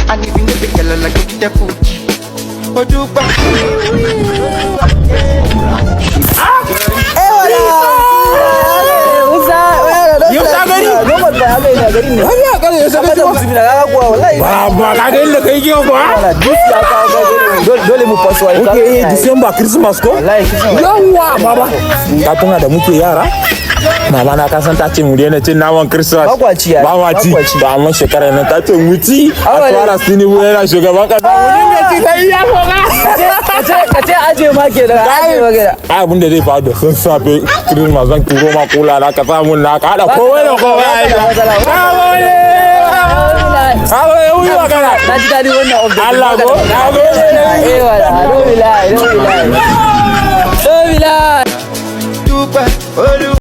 And if you know the girl like you the food. Odupa. Dole mu fasuwa December Christmas ko? Yawa baba. Ka tuna da muke yara? Mama na kasan ta ce mu daina cin naman Christmas. Ba ma ci. Ba amma shekarar nan ta ce mu ci. A fara sini mu yana shugaban kasa. Mu dinga ci kai ya foga. Kace aje ma ke da aje ma ke da. Abin da zai faru da sun safe Christmas zan turo ma kula na ka samu na ka hada komai da komai. Na ji daɗi wannan of the Allah go. Alhamdulillah.